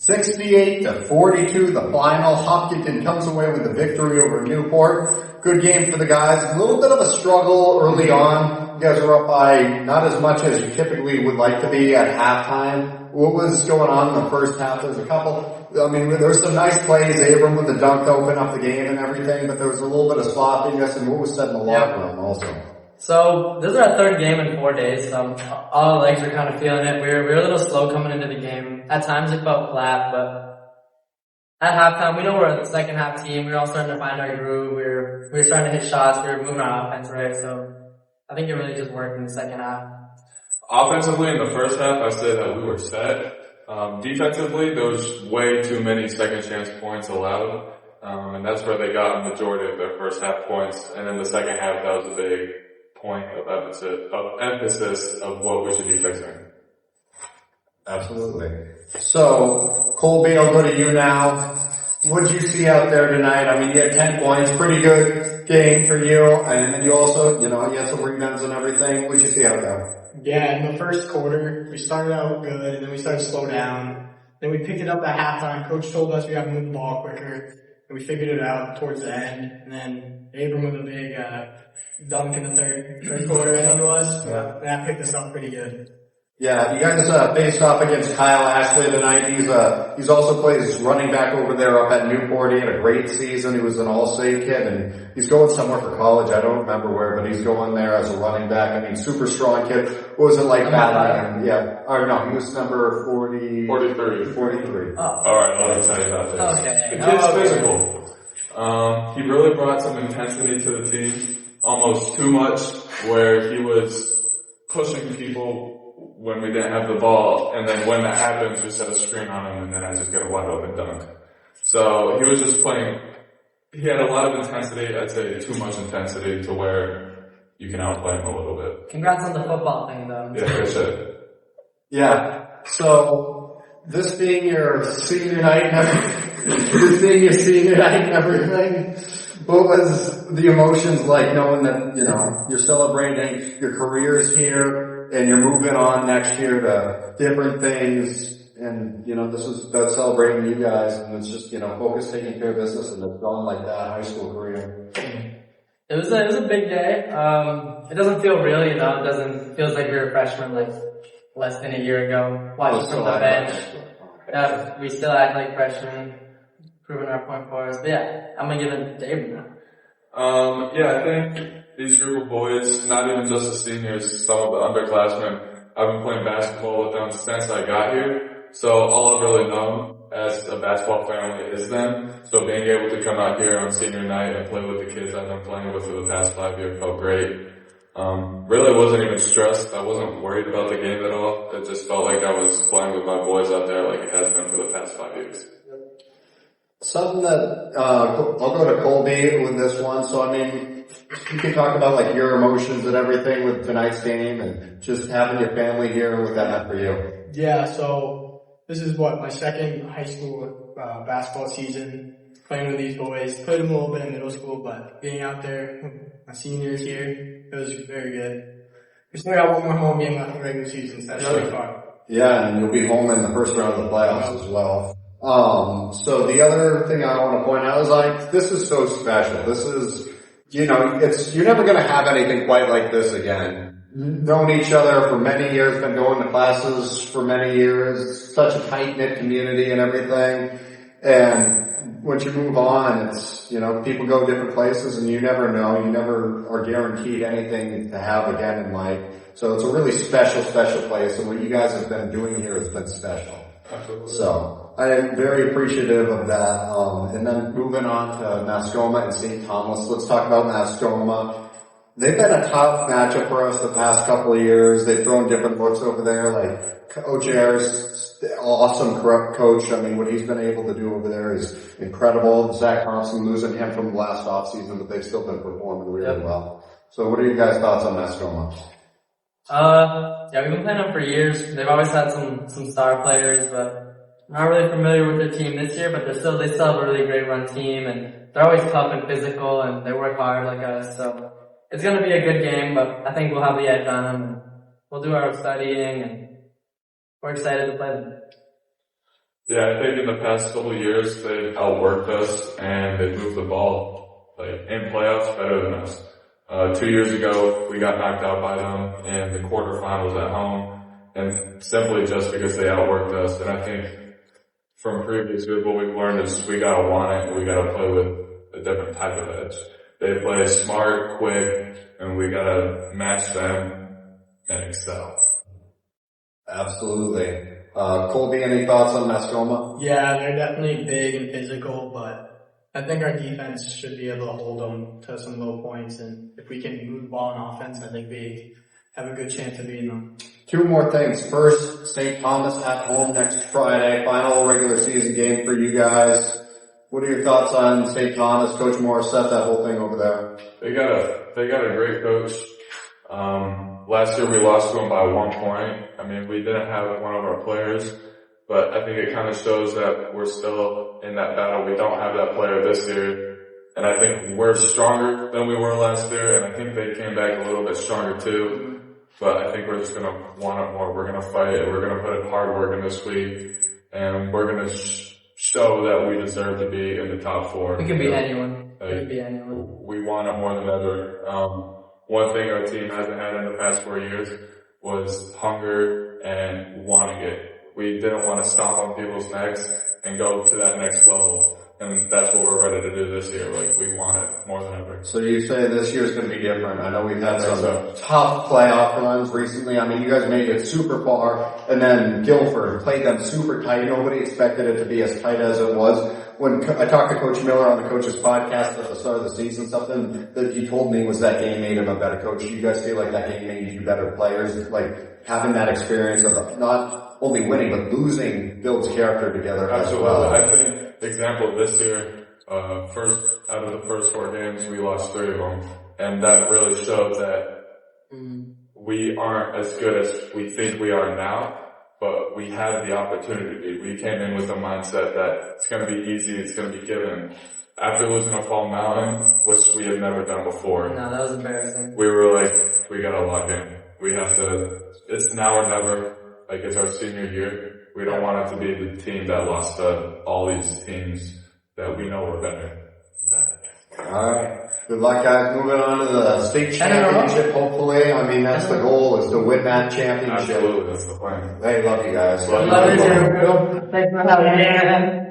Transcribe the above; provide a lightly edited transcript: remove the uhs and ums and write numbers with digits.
68-42, the final. Hopkinton comes away with the victory over Newport. Good game for the guys. A little bit of a struggle early on. You guys were up by not as much as you typically would like to be at halftime. What was going on in the first half? There's a couple, there was some nice plays. Abram with the dunk to open up the game and everything, but there was a little bit of sloppiness and what was said in the locker room also. So this is our third game in 4 days, so all our legs were kind of feeling it. We were a little slow coming into the game. At times it felt flat, but at halftime, we know we're a second half team. We were all starting to find our groove. We were starting to hit shots. We were moving our offense right, so I think it really just worked in the second half. Offensively, in the first half, I said that we were set. Defensively, there was way too many second chance points allowed, and that's where they got a majority of their first half points. And in the second half, that was a big point of emphasis of what we should be fixing. Absolutely. So, Colby, I'll go to you now. What did you see out there tonight? I mean, you had 10 points, pretty good game for you, and then you also, you had some rebounds and everything. What did you see out there? Yeah, in the first quarter, we started out good, and then we started to slow down. Then we picked it up at halftime. Coach told us we had to move the ball quicker, and we figured it out towards the end. And then Abram with a big dunk in the third quarter, I think it was. Yeah. That picked us up pretty good. Yeah, you guys faced off against Kyle Ashley tonight. He's also plays running back over there up at Newport. He had a great season. He was an all-state kid, and he's going somewhere for college. I don't remember where, but he's going there as a running back. I mean, super strong kid. What was it like battling? Yeah. Or no, he was number 43. 43. Oh. Alright, let me tell you about this. Okay. The kid's physical. He really brought some intensity to the team. Almost too much, where he was pushing people when we didn't have the ball, and then when that happens, we set a screen on him, and then I just get a wide open dunk. So he was just playing, he had a lot of intensity, I'd say too much intensity to where you can outplay him a little bit. Congrats on the football thing, though. Yeah, for sure. Yeah, so this being your senior night and everything, what was the emotions like knowing that, you're celebrating your careers here, and you're moving on next year to different things, and, this is about celebrating you guys, and it's just, focus taking care of business, and it's going like that, high school career. It was a big day. It doesn't feel real, it feels like we were freshmen like less than a year ago, watching from the bench. We still act like freshmen, proving our point for us. But yeah, I'm gonna give it to Abram now. Yeah, I think these group of boys, not even just the seniors, some of the underclassmen, I've been playing basketball with them since I got here. So all I've really known as a basketball family is them. So being able to come out here on senior night and play with the kids I've been playing with for the past 5 years felt great. Really wasn't even stressed. I wasn't worried about the game at all. It just felt like I was playing with my boys out there like it has been for the past 5 years. Something that, I'll go to Colby with this one. So, you can talk about like your emotions and everything with tonight's game and just having your family here and what that meant for you. Yeah, so this is my second high school basketball season, playing with these boys. Played them a little bit in middle school, but being out there, my seniors here, it was very good. We still got one more home game left in the regular season, so that should be fun. Yeah, and you'll be home in the first round of the playoffs as well. So the other thing I want to point out is this is so special. This is, you're never going to have anything quite like this again. Known each other for many years, been going to classes for many years, such a tight-knit community and everything. And once you move on, it's, people go different places and you never know. You never are guaranteed anything to have again in life. So it's a really special, special place. And what you guys have been doing here has been special. Absolutely. So I am very appreciative of that. And then moving on to Mascoma and St. Thomas. Let's talk about Mascoma. They've been a tough matchup for us the past couple of years. They've thrown different looks over there. Like Coach Ayers, awesome coach. What he's been able to do over there is incredible. Zach Thompson, losing him from last offseason, but they've still been performing really well. So what are you guys' thoughts on Mascoma? Yeah, we've been playing them for years. They've always had some star players, but not really familiar with their team this year, but they still have a really great run team, and they're always tough and physical, and they work hard like us, so it's gonna be a good game, but I think we'll have the edge on them, and we'll do our studying, and we're excited to play them. Yeah, I think in the past couple of years they've outworked us and they've moved the ball in playoffs better than us. 2 years ago we got knocked out by them in the quarterfinals at home, and simply just because they outworked us. And I think from previous years what we've learned is we gotta want it and we gotta play with a different type of edge. They play smart, quick, and we gotta match them and excel. Absolutely. Colby, any thoughts on Mascoma? Yeah, they're definitely big and physical, but I think our defense should be able to hold them to some low points, and if we can move the ball in offense, I think we have a good chance of beating them. Two more things. First, St. Thomas at home next Friday. Final regular season game for you guys. What are your thoughts on St. Thomas? Coach Morris set that whole thing over there. They got a great coach. Last year we lost to them by 1 point. I mean, we didn't have one of our players, but I think it kind of shows that we're still in that battle. We don't have that player this year, and I think we're stronger than we were last year, and I think they came back a little bit stronger too. But I think we're just gonna want it more. We're gonna fight it. We're gonna put in hard work in this week, and we're gonna show that we deserve to be in the top 4. It could be anyone. It could be anyone. We want it more than ever. One thing our team hasn't had in the past 4 years was hunger and wanting it. We didn't want to stomp on people's necks and go to that next level. And that's what we're ready to do this year. We want it more than ever. So you say this year's going to be different. I know we've had some tough playoff runs recently. I mean, you guys made it super far, and then Guilford played them super tight. Nobody expected it to be as tight as it was. When I talked to Coach Miller on the coach's podcast at the start of the season, something that he told me was that game made him a better coach. You guys feel like that game made you better players? Like having that experience of not only winning but losing builds character together as well. I think example this year, out of the first 4 games we lost 3 of them, and that really shows that we aren't as good as we think we are now. But we had the opportunity. We came in with the mindset that it's going to be easy, it's going to be given. After losing a Fall Mountain, which we had never done before, No, that was embarrassing. we were like, we got to lock in. We have to, it's now or never. It's our senior year. We don't want it to be the team that lost to all these teams that we know were better. Alright. Good luck, guys. Moving on to the state championship, hopefully. I mean, that's the goal, is to win that championship. Absolutely, that's the plan. Hey, love you guys. Love you. Love you too. Thanks for having me.